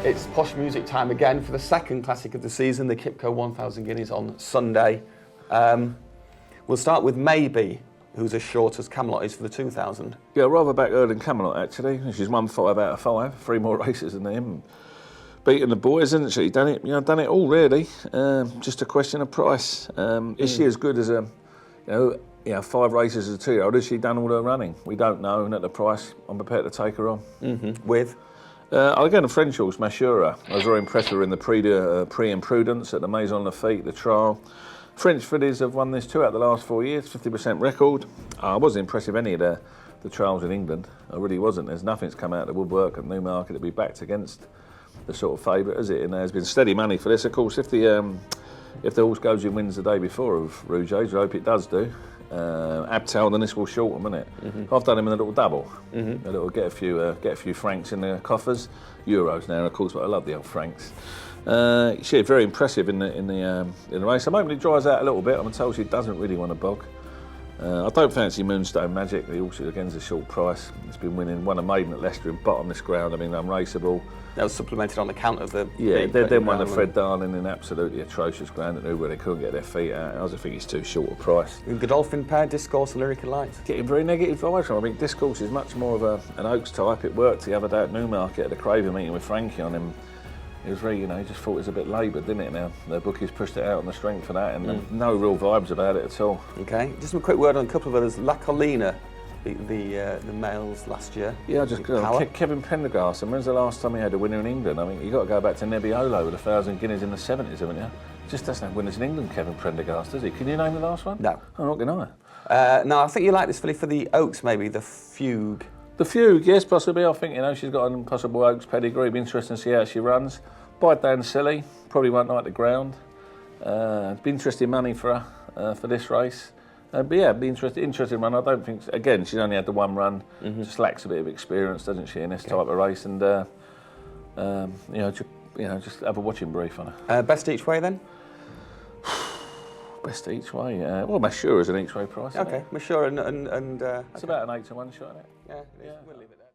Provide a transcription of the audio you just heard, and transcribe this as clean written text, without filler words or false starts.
It's posh music time again for the second classic of the season, the Qipco 1000 Guineas on Sunday. We'll start with Maybe, who's as short as Camelot is for the 2000. Yeah, rather back her than Camelot actually. She's won 5 out of 5, 3 more races than him. Beating the boys, isn't she? Done it all really. Just a question of price. Is she as good as a, 5 races as a 2-year-old? Has she done all her running? We don't know, and at the price, I'm prepared to take her on. With? I'll go to French horse, Mashoora. I was very impressed with her in the Prix Imprudence at the Maison Lafitte, the trial. French fillies have won this 2 out of the last 4 years, 50% record. I wasn't impressed with any of the trials in England. I really wasn't. There's nothing's come out of the woodwork at Newmarket to be backed against the sort of favourite, is it? And there's been steady money for this. Of course, if the horse goes and wins the day before of Rouge, I hope it does do. Abtel, then this will shorten, won't it? I've done him in a little double. A little get a few francs in the coffers, euros now, of course. But I love the old francs. She's very impressive in the race. I'm hoping it dries out a little bit. I'm told she doesn't really want to bog. I don't fancy Moonstone Magic. The horse again's a short price. It's been winning, won a maiden at Leicester in bottomless ground. I mean, unraceable. That was supplemented on account of the... Yeah, then won the Fred Darling in absolutely atrocious ground at New where they couldn't get their feet out. I think it's too short a price. Godolphin pair, Discourse and Lyrical Light. Getting very negative vibes from. I think Discourse is much more of an Oaks type. It worked the other day at Newmarket at the Craven meeting with Frankie on him. It was very, he just thought it was a bit laboured, didn't it? Now the bookies pushed it out on the strength for that, and no real vibes about it at all. Okay, just a quick word on a couple of others. La Collina, the males last year. Yeah, Kevin Pendergast. And when's the last time he had a winner in England? I mean, you got to go back to Nebbiolo with 1,000 guineas in the 70s, haven't you? Just doesn't have winners in England, Kevin Pendergast, does he? Can you name the last one? No. I'm not going to. No, I think you like this filly for the Oaks, maybe the Fugue. The Fugue, yes, possibly. I think she's got an impossible Oaks pedigree. It'd be interesting to see how she runs. Bite down silly, probably won't like the ground. It'd be interesting money for her for this race. But yeah, it'd be interesting run. I don't think, again, she's only had the 1 run. Just lacks a bit of experience, doesn't she, in this type of race? And just have a watching brief on her. Best each way then? Best each way. Well, Mashoora is an each way price. Okay, Mashoora and it's about an 8-to-1 shot, isn't it? Yeah, we'll leave it there.